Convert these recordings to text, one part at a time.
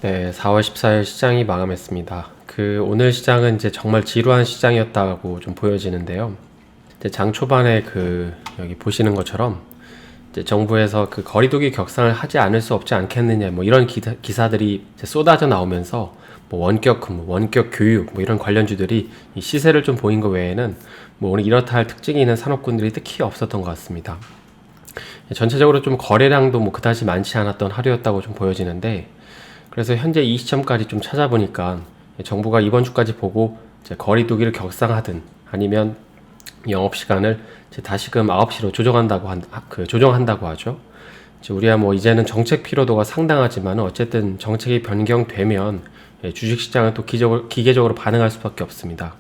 네, 4월 14일 시장이 마감했습니다. 오늘 시장은 이제 정말 지루한 시장이었다고 좀 보여지는데요. 이제 장 초반에 여기 보시는 것처럼 이제 정부에서 거리두기 격상을 하지 않을 수 없지 않겠느냐, 뭐 이런 기사들이 이제 쏟아져 나오면서 뭐 원격 근무, 원격 교육, 뭐 이런 관련주들이 이 시세를 좀 보인 것 외에는 뭐 오늘 이렇다 할 특징이 있는 산업군들이 특히 없었던 것 같습니다. 전체적으로 좀 거래량도 뭐 그다지 많지 않았던 하루였다고 좀 보여지는데, 그래서 현재 이 시점까지 좀 찾아보니까 정부가 이번 주까지 보고 이제 거리두기를 격상하든 아니면 영업시간을 이제 다시금 9시로 조정한다고 하죠. 이제 우리야 뭐 이제는 정책 피로도가 상당하지만 어쨌든 정책이 변경되면 주식시장은 또 기계적으로 반응할 수밖에 없습니다.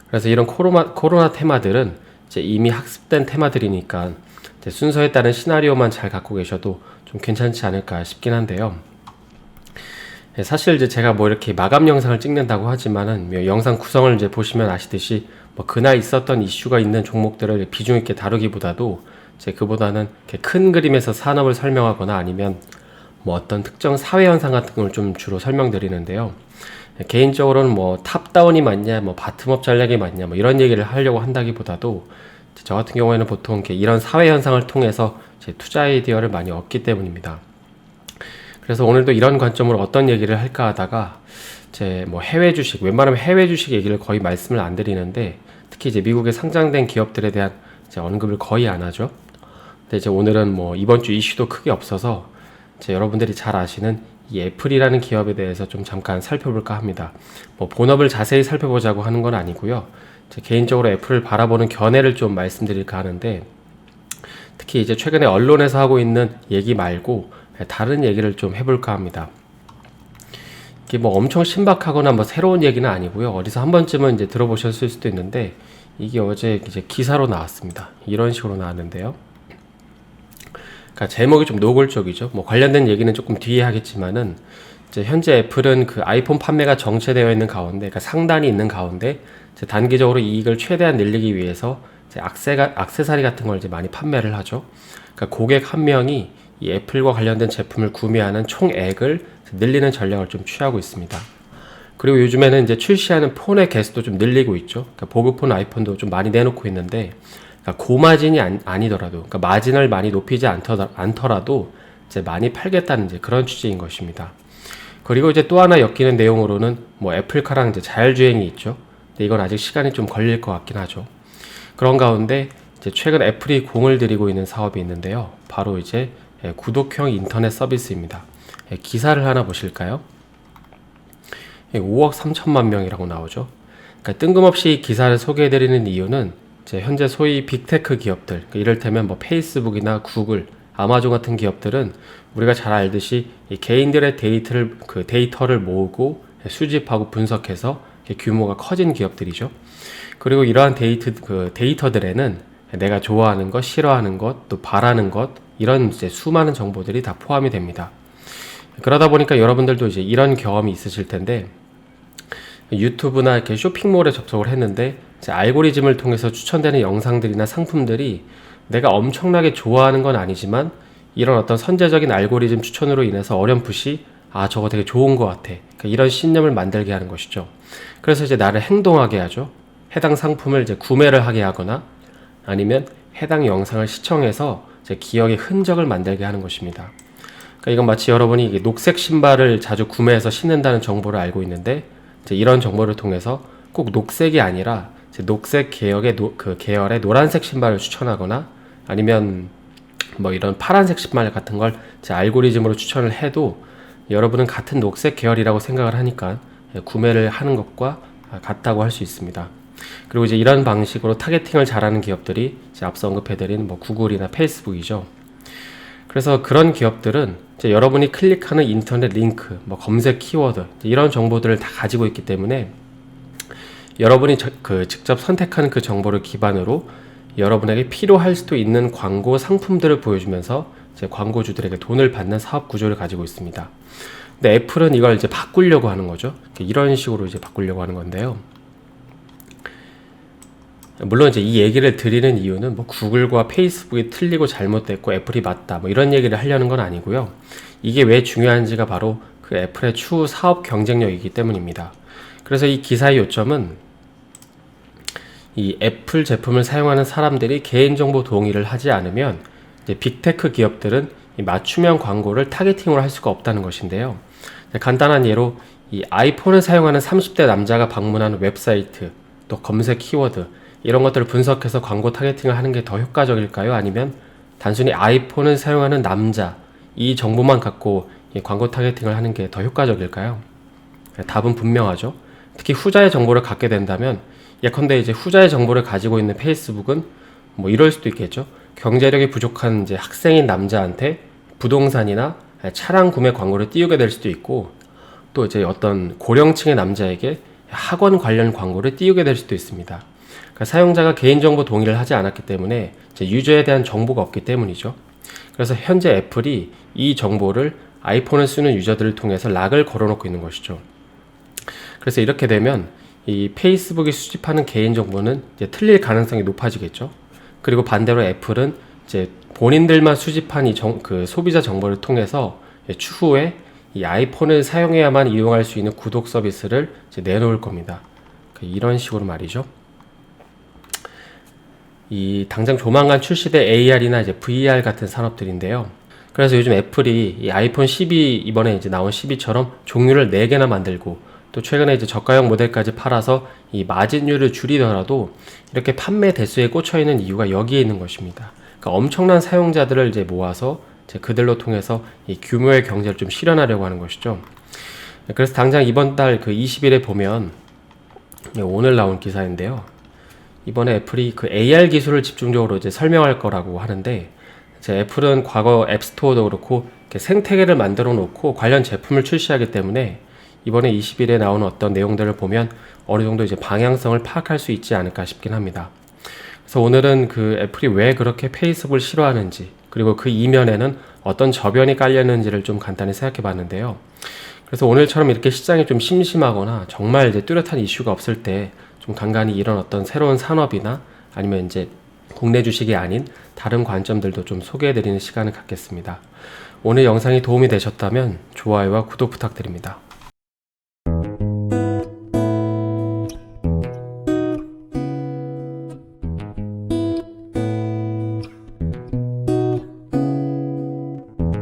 그래서 이런 코로나 테마들은 이제 이미 학습된 테마들이니까 이제 순서에 따른 시나리오만 잘 갖고 계셔도 좀 괜찮지 않을까 싶긴 한데요. 사실 이제 제가 뭐 이렇게 마감 영상을 찍는다고 하지만은 영상 구성을 이제 보시면 아시듯이 뭐 그날 있었던 이슈가 있는 종목들을 비중 있게 다루기보다도 이제 그보다는 이렇게 큰 그림에서 산업을 설명하거나 아니면 뭐 어떤 특정 사회 현상 같은 걸 좀 주로 설명드리는데요. 개인적으로는 뭐 탑다운이 맞냐, 뭐 바텀업 전략이 맞냐, 뭐 이런 얘기를 하려고 한다기보다도 저 같은 경우에는 보통 이렇게 이런 사회 현상을 통해서 제 투자 아이디어를 많이 얻기 때문입니다. 그래서 오늘도 이런 관점으로 어떤 얘기를 할까 하다가 제 뭐 해외 주식, 웬만하면 해외 주식 얘기를 거의 말씀을 안 드리는데 특히 이제 미국에 상장된 기업들에 대한 이제 언급을 거의 안 하죠. 근데 이제 오늘은 뭐 이번 주 이슈도 크게 없어서 이제 여러분들이 잘 아시는 이 애플이라는 기업에 대해서 좀 잠깐 살펴볼까 합니다. 뭐 본업을 자세히 살펴보자고 하는 건 아니고요. 제 개인적으로 애플을 바라보는 견해를 좀 말씀드릴까 하는데, 특히 이제 최근에 언론에서 하고 있는 얘기 말고 다른 얘기를 좀 해볼까 합니다. 이게 뭐 엄청 신박하거나 뭐 새로운 얘기는 아니고요. 어디서 한 번쯤은 이제 들어보셨을 수도 있는데, 이게 어제 이제 기사로 나왔습니다. 이런 식으로 나왔는데요. 그러니까 제목이 좀 노골적이죠. 뭐 관련된 얘기는 조금 뒤에 하겠지만은, 이제 현재 애플은 아이폰 판매가 정체되어 있는 가운데, 그러니까 상단이 있는 가운데, 이제 단기적으로 이익을 최대한 늘리기 위해서 이제 액세서리 같은 걸 이제 많이 판매를 하죠. 그러니까 고객 한 명이 이 애플과 관련된 제품을 구매하는 총액을 늘리는 전략을 좀 취하고 있습니다. 그리고 요즘에는 이제 출시하는 폰의 개수도 좀 늘리고 있죠. 그러니까 보급폰 아이폰도 좀 많이 내놓고 있는데, 그러니까 고마진이 아니더라도, 그러니까 마진을 많이 높이지 않더라도 이제 많이 팔겠다는 이제 그런 취지인 것입니다. 그리고 이제 또 하나 엮이는 내용으로는 뭐 애플카랑 이제 자율주행이 있죠. 근데 이건 아직 시간이 좀 걸릴 것 같긴 하죠. 그런 가운데 이제 최근 애플이 공을 들이고 있는 사업이 있는데요. 바로 이제 구독형 인터넷 서비스입니다. 기사를 하나 보실까요? 5억 3천만 명이라고 나오죠. 그러니까 뜬금없이 기사를 소개해드리는 이유는 이제 현재 소위 빅테크 기업들, 그러니까 이를테면 뭐 페이스북이나 구글, 아마존 같은 기업들은 우리가 잘 알듯이 이 개인들의 데이터를 모으고 수집하고 분석해서 규모가 커진 기업들이죠. 그리고 이러한 데이터들에는 내가 좋아하는 것, 싫어하는 것, 또 바라는 것, 이런 이제 수많은 정보들이 다 포함이 됩니다. 그러다 보니까 여러분들도 이제 이런 경험이 있으실 텐데, 유튜브나 이렇게 쇼핑몰에 접속을 했는데 이제 알고리즘을 통해서 추천되는 영상들이나 상품들이 내가 엄청나게 좋아하는 건 아니지만 이런 어떤 선제적인 알고리즘 추천으로 인해서 어렴풋이 저거 되게 좋은 것 같아, 그러니까 이런 신념을 만들게 하는 것이죠. 그래서 이제 나를 행동하게 하죠. 해당 상품을 이제 구매를 하게 하거나 아니면 해당 영상을 시청해서 이제 기억의 흔적을 만들게 하는 것입니다. 그러니까 이건 마치 여러분이 이게 녹색 신발을 자주 구매해서 신는다는 정보를 알고 있는데, 이제 이런 정보를 통해서 꼭 녹색이 아니라 이제 녹색 계열의 노란색 신발을 추천하거나 아니면 뭐 이런 파란색 신발 같은 걸 제 알고리즘으로 추천을 해도 여러분은 같은 녹색 계열이라고 생각을 하니까 구매를 하는 것과 같다고 할 수 있습니다. 그리고 이제 이런 방식으로 타겟팅을 잘하는 기업들이 이제 앞서 언급해드린 뭐 구글이나 페이스북이죠. 그래서 그런 기업들은 이제 여러분이 클릭하는 인터넷 링크, 뭐 검색 키워드, 이런 정보들을 다 가지고 있기 때문에 여러분이 직접 선택하는 그 정보를 기반으로 여러분에게 필요할 수도 있는 광고 상품들을 보여주면서 이제 광고주들에게 돈을 받는 사업 구조를 가지고 있습니다. 근데 애플은 이걸 이제 바꾸려고 하는 거죠. 이런 식으로 이제 바꾸려고 하는 건데요. 물론 이제 이 얘기를 드리는 이유는 뭐 구글과 페이스북이 틀리고 잘못됐고 애플이 맞다 뭐 이런 얘기를 하려는 건 아니고요. 이게 왜 중요한지가 바로 그 애플의 추후 사업 경쟁력이기 때문입니다. 그래서 이 기사의 요점은 이 애플 제품을 사용하는 사람들이 개인정보 동의를 하지 않으면 이제 빅테크 기업들은 이 맞춤형 광고를 타겟팅으로 할 수가 없다는 것인데요. 간단한 예로 이 아이폰을 사용하는 30대 남자가 방문하는 웹사이트, 또 검색 키워드 이런 것들을 분석해서 광고 타겟팅을 하는 게 더 효과적일까요? 아니면 단순히 아이폰을 사용하는 남자 이 정보만 갖고 이 광고 타겟팅을 하는 게 더 효과적일까요? 답은 분명하죠. 특히 후자의 정보를 갖게 된다면 예컨대 이제 후자의 정보를 가지고 있는 페이스북은 뭐 이럴 수도 있겠죠. 경제력이 부족한 이제 학생인 남자한테 부동산이나 차량 구매 광고를 띄우게 될 수도 있고, 또 이제 어떤 고령층의 남자에게 학원 관련 광고를 띄우게 될 수도 있습니다. 그러니까 사용자가 개인정보 동의를 하지 않았기 때문에 이제 유저에 대한 정보가 없기 때문이죠. 그래서 현재 애플이 이 정보를 아이폰을 쓰는 유저들을 통해서 락을 걸어놓고 있는 것이죠. 그래서 이렇게 되면 이 페이스북이 수집하는 개인정보는 이제 틀릴 가능성이 높아지겠죠. 그리고 반대로 애플은 이제 본인들만 수집한 그 소비자 정보를 통해서 추후에 이 아이폰을 사용해야만 이용할 수 있는 구독 서비스를 이제 내놓을 겁니다. 이런 식으로 말이죠. 이 당장 조만간 출시될 AR이나 이제 VR 같은 산업들인데요. 그래서 요즘 애플이 이 아이폰 12 이번에 이제 나온 12처럼 종류를 4개나 만들고, 또 최근에 이제 저가형 모델까지 팔아서 이 마진율을 줄이더라도 이렇게 판매 대수에 꽂혀 있는 이유가 여기에 있는 것입니다. 그러니까 엄청난 사용자들을 이제 모아서 이제 그들로 통해서 이 규모의 경제를 좀 실현하려고 하는 것이죠. 그래서 당장 이번 달 그 20일에 보면 오늘 나온 기사인데요. 이번에 애플이 그 AR 기술을 집중적으로 이제 설명할 거라고 하는데, 이제 애플은 과거 앱스토어도 그렇고 이렇게 생태계를 만들어 놓고 관련 제품을 출시하기 때문에 이번에 20일에 나오는 어떤 내용들을 보면 어느 정도 이제 방향성을 파악할 수 있지 않을까 싶긴 합니다. 그래서 오늘은 그 애플이 왜 그렇게 페이스북을 싫어하는지, 그리고 그 이면에는 어떤 저변이 깔렸는지를 좀 간단히 생각해 봤는데요. 그래서 오늘처럼 이렇게 시장이 좀 심심하거나 정말 이제 뚜렷한 이슈가 없을 때 좀 간간히 이런 어떤 새로운 산업이나 아니면 이제 국내 주식이 아닌 다른 관점들도 좀 소개해 드리는 시간을 갖겠습니다. 오늘 영상이 도움이 되셨다면 좋아요와 구독 부탁드립니다.